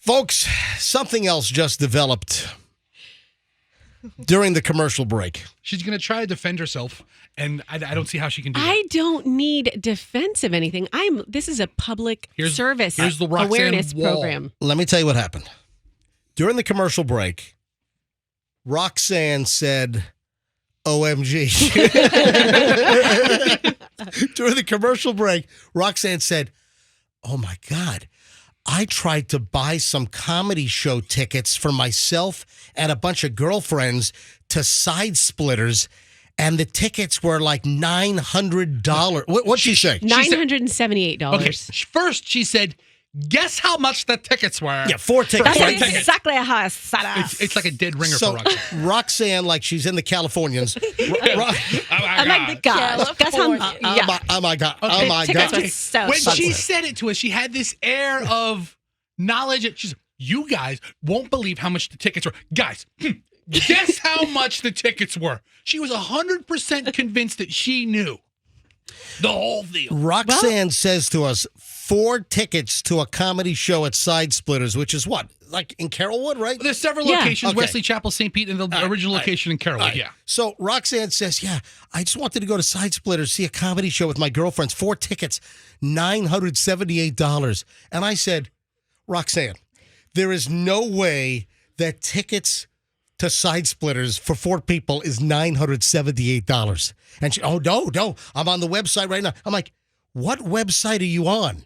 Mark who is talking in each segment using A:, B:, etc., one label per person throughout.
A: Folks, something else just developed during the commercial break.
B: She's going to try to defend herself, and I don't see how she can do that.
C: I don't need defense of anything. This is a public service
B: here's the Roxanne
C: awareness
B: wall.
C: program.
A: Let me tell you what happened. During the commercial break, Roxanne said, OMG. During the commercial break, Roxanne said, oh my God, I tried to buy some comedy show tickets for myself and a bunch of girlfriends to Side Splitters, and the tickets were like $900. What'd she say?
C: $978.
B: Okay, first she said, guess how much the tickets were?
A: Yeah, 4 tickets.
C: That's
A: Right?
C: exactly how I said it.
B: It's like a dead ringer
A: So
B: for Roxanne.
A: Roxanne, like she's in the Californians.
C: Oh my gosh. Guess how much?
A: Oh my God.
B: Okay.
A: Oh my
C: Tickets
A: God.
C: were so
B: When
C: expensive.
B: she said it to us, she had this air of knowledge. She's you guys won't believe how much the tickets were. Guys, guess how much the tickets were. She was 100% convinced that she knew the whole deal.
A: Roxanne says to us, 4 tickets to a comedy show at Side Splitters, which is what? Like in Carrollwood, right?
B: There's several
C: Yeah.
B: locations,
A: Okay.
B: Wesley Chapel, St. Pete, and the original location in Carrollwood, yeah.
A: So Roxanne says, yeah, I just wanted to go to Side Splitters, see a comedy show with my girlfriends. 4 tickets, $978. And I said, Roxanne, there is no way that tickets to Side Splitters for 4 people is $978. And she, oh, no, I'm on the website right now. I'm like, what website are you on?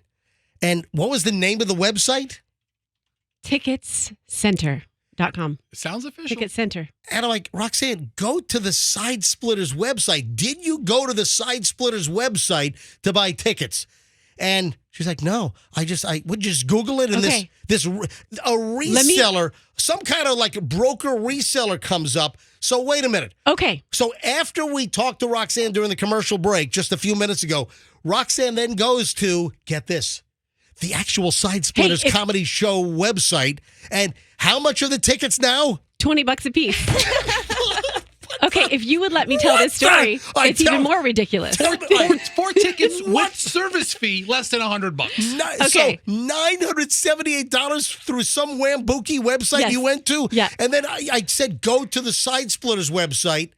A: And what was the name of the website?
C: Ticketscenter.com.
B: Sounds official.
C: Ticket Center.
A: And I'm like, Roxanne, go to the Side Splitters website. Did you go to the Side Splitters website to buy tickets? And she's like, no, I would just Google it. And
C: Okay.
A: a reseller, some kind of like broker reseller comes up. So wait a minute.
C: Okay.
A: So after we talked to Roxanne during the commercial break just a few minutes ago, Roxanne then goes to, get this, the actual Side Splitters comedy show website. And how much are the tickets now?
C: $20 a piece. Okay, if you would let me tell this story, it's even more ridiculous.
B: Four tickets with service fee, less than $100.
C: Okay.
A: So $978 through some Wambookie website
C: Yes.
A: you went to?
C: Yeah.
A: And then I said, go to the Side Splitters website,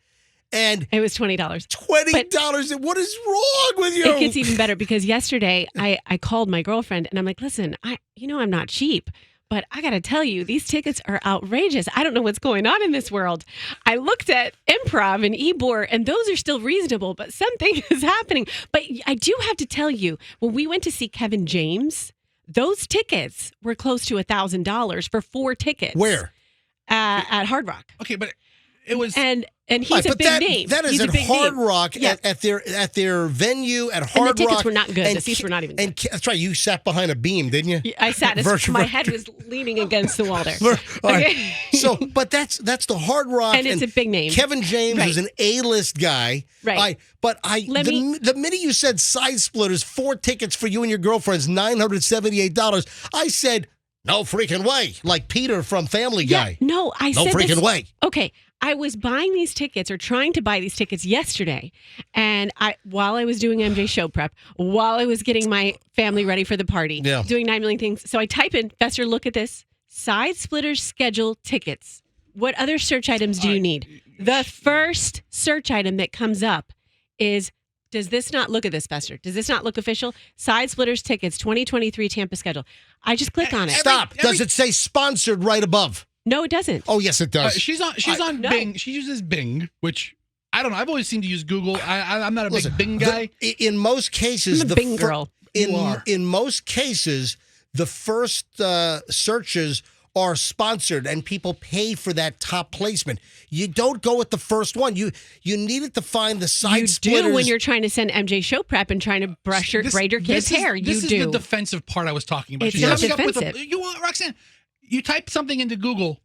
A: and
C: It was $20.
A: $20. What is wrong with you?
C: It gets even better because yesterday I called my girlfriend and I'm like, listen, I'm not cheap, but I got to tell you, these tickets are outrageous. I don't know what's going on in this world. I looked at Improv and Ebor, and those are still reasonable, but something is happening. But I do have to tell you, when we went to see Kevin James, those tickets were close to $1,000 for 4 tickets.
A: Where?
C: At Hard Rock.
B: Okay, but it was...
C: And he's
A: Right,
C: a
A: but
C: big name.
A: That is
C: He's a
A: at
C: big
A: Hard
C: name.
A: Rock,
C: Yeah.
A: at their venue at
C: And
A: Hard Rock.
C: the tickets were not good.
A: And
C: The seats were not even good.
A: And that's right. You sat behind a beam, didn't you?
C: I sat.
A: Virtual-
C: My head was leaning against the wall there.
A: All right.
C: Okay.
A: So, but that's the Hard Rock,
C: And it's a big name.
A: Kevin James
C: Right.
A: is an A-list guy.
C: Right.
A: The minute you said Side Splitters, 4 tickets for you and your girlfriend's $978, I said, no freaking way. Like Peter from Family Guy.
C: No, I
A: No
C: said
A: freaking
C: this-
A: way.
C: Okay, I was buying these tickets or trying to buy these tickets yesterday, and while I was doing MJ show prep, while I was getting my family ready for the party, doing 9 million things. So I type in, Fester, look at this, Side Splitters schedule tickets. What other search items do you need? The first search item that comes up is, does this not look at this, Fester? Does this not look official? Side Splitters tickets 2023 Tampa schedule. I just click on it.
A: Stop. Does it say sponsored right above?
C: No, it doesn't.
A: Oh, yes, it does.
B: She's on
C: No.
B: Bing. She uses Bing, which I don't know. I've always seemed to use Google. I'm not a
A: Listen,
B: big Bing guy.
A: In most cases,
C: I'm a Bing girl.
A: In most cases, the first searches are sponsored and people pay for that top placement. You don't go with the first one. You needed to find the Side
C: You
A: Splitters.
C: do when you're trying to send MJ show prep and trying to braid your kids' hair. You
B: This is
C: do.
B: the defensive part I was talking about.
C: It's
B: She's
C: not
B: coming up with
C: defensive.
B: Roxanne, you type something into Google,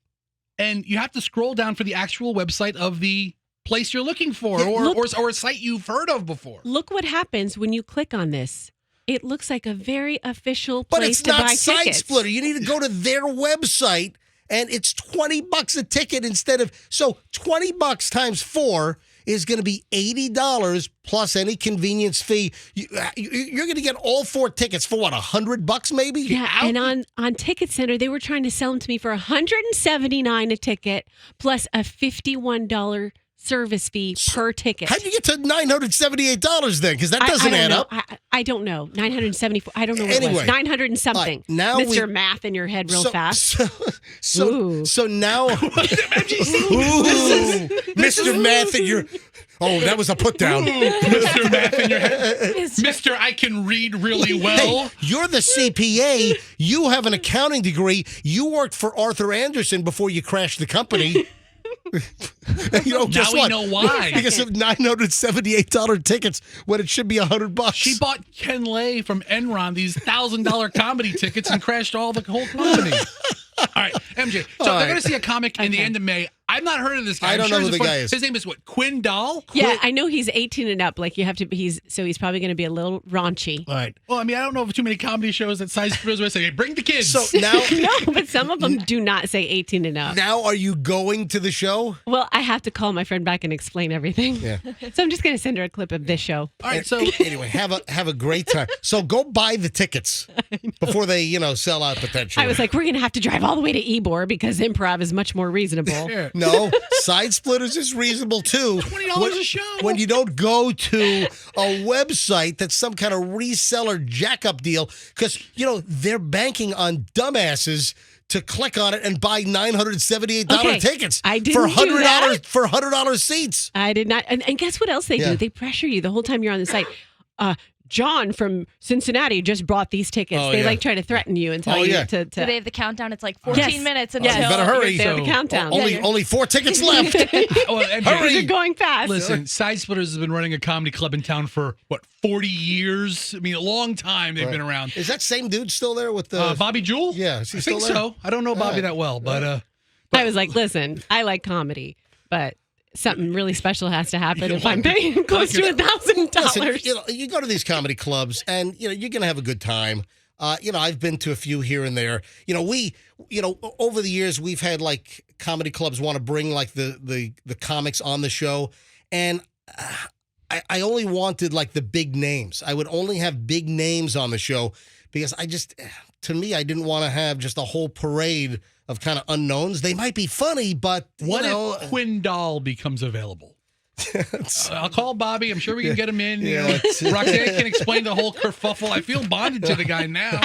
B: and you have to scroll down for the actual website of the place you're looking for, or a site you've heard of before.
C: Look what happens when you click on this. It looks like a very official
A: But
C: place
A: it's
C: to
A: not
C: buy
A: Side
C: tickets.
A: Splitter. You need to go to their website, and it's $20 a ticket instead of, so $20 times 4, is going to be $80 plus any convenience fee. You're going to get all 4 tickets for what, $100 maybe?
C: Yeah, and on Ticket Center, they were trying to sell them to me for $179 a ticket plus a $51 service fee per ticket.
A: How do you get to $978 then? Because that doesn't add up.
C: I don't know. 974. I don't know what it was. 900 and something.
A: Right, now
C: Mr. Math in your head real fast.
A: So now, Mr. Math in your. Oh, that was a put down.
B: Mr. Math in your head. Mr. I can read really well.
A: Hey, you're the CPA. You have an accounting degree. You worked for Arthur Anderson before you crashed the company. Guess
B: now we
A: what?
B: know why.
A: Because of $978 tickets when it should be $100.
B: She bought Ken Lay from Enron these $1,000 comedy tickets and crashed the whole company. All right, MJ. So they're going to see a comic in the end of May. I've not heard of this guy.
A: I don't know who the guy is.
B: His name is what? Quinn Dahl?
C: Yeah, I know he's 18 and up. Like you have to. He's probably going to be a little raunchy.
A: All right.
B: Well, I mean, I don't know of too many comedy shows that size splitters would say, "Hey, bring the kids."
A: So now,
C: no, but some of them do not say 18 and up.
A: Now, are you going to the show?
C: Well, I have to call my friend back and explain everything.
A: Yeah.
C: So I'm just going to send her a clip of this show.
B: All right. So
A: anyway, have a great time. So go buy the tickets before they sell out potentially.
C: I was like, we're going to have to drive all the way to Ybor because Improv is much more reasonable.
B: yeah.
A: No, Side Splitters is reasonable too.
B: $20 a show.
A: When you don't go to a website that's some kind of reseller jack-up deal, because they're banking on dumbasses to click on it and buy $978 tickets
C: I didn't
A: for
C: do that.
A: $100 seats.
C: I did not. And guess what else they do? They pressure you the whole time you're on the site. John from Cincinnati just bought these tickets. They like try to threaten you and tell you to.
D: Do they have the countdown? It's like 14 minutes until.
A: You better hurry.
C: They have the countdown.
A: Only 4 tickets left.
B: Hurry.
C: You're going fast.
B: Listen, Side Splitters has been running a comedy club in town for 40 years. I mean, a long time they've been around.
A: Is that same dude still there with the
B: Bobby Jewell?
A: Yeah, is he
B: I
A: still
B: think
A: there?
B: so. I don't know Bobby that well, but
C: I was like, listen, I like comedy, but something really special has to happen if I'm paying close to $1,000.
A: Listen, you go to these comedy clubs and you're going to have a good time. I've been to a few here and there. Over the years we've had like comedy clubs want to bring like the comics on the show, and I only wanted like the big names. I would only have big names on the show because I didn't want to have just a whole parade of kind of unknowns. They might be funny, but
B: what if Quinn Dahl becomes available? I'll call Bobby. I'm sure we can get him in. Roxanne can explain the whole kerfuffle. I feel bonded to the guy now.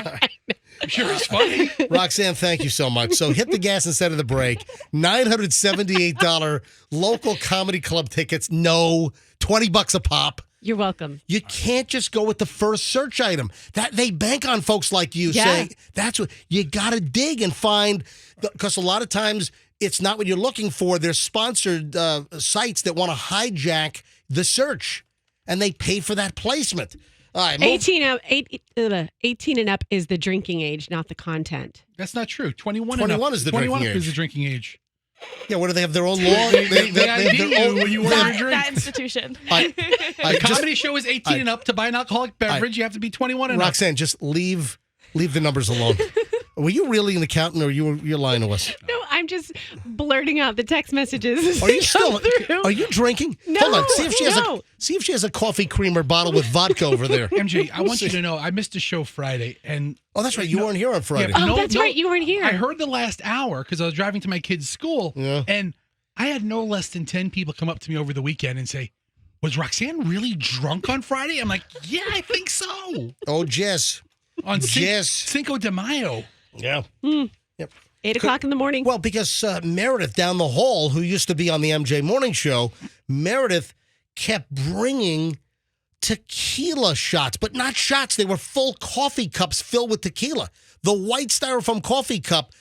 B: I'm sure he's funny.
A: Roxanne, thank you so much. So hit the gas instead of the brake. $978 local comedy club tickets. No, $20 a pop.
C: You're welcome.
A: You can't just go with the first search item. That they bank on folks like you saying that's what you got to dig and find, because a lot of times it's not what you're looking for. There's sponsored sites that want to hijack the search, and they pay for that placement. All right,
C: 18 and up is the drinking age, not the content.
B: That's not true. 21
A: is the drinking age.
B: is the drinking age.
A: Yeah, what do they have their own law?
B: They ID you when you order a drink.
D: That institution.
B: The comedy show is 18 and up. To buy an alcoholic beverage, you have to be 21 and up.
A: Roxanne, just leave the numbers alone. Were you really an accountant, or you're lying to us?
C: No, I'm just blurting out the text messages.
A: Are you still? Are you drinking?
C: No.
A: Hold on. See if she has a coffee creamer bottle with vodka over there.
B: MJ, I want you to know I missed a show Friday, and
A: that's right. You weren't here on Friday.
C: Yeah, that's right. You weren't here.
B: I heard the last hour because I was driving to my kids' school, and I had no less than 10 people come up to me over the weekend and say, "Was Roxanne really drunk on Friday?" I'm like, "Yeah, I think so."
A: Oh, Jess.
B: On Cinco de Mayo.
A: Yeah.
C: Yep. 8 o'clock in the morning.
A: Well, because Meredith down the hall, who used to be on the MJ Morning Show, Meredith kept bringing tequila shots, but not shots. They were full coffee cups filled with tequila. The white styrofoam coffee cup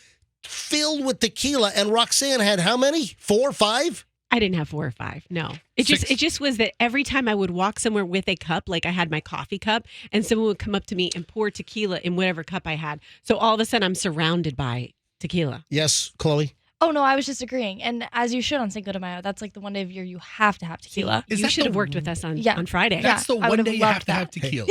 A: filled with tequila. And Roxanne had how many? 4 or 5?
C: I didn't have 4 or 5. No. It just was that every time I would walk somewhere with a cup, like I had my coffee cup, and someone would come up to me and pour tequila in whatever cup I had. So all of a sudden I'm surrounded by tequila.
A: Yes, Chloe?
D: Oh, no, I was just agreeing. And as you should on Cinco de Mayo, that's like the one day of year you have to have tequila.
C: You should have worked with us on Friday.
B: That's the one day you have to have tequila.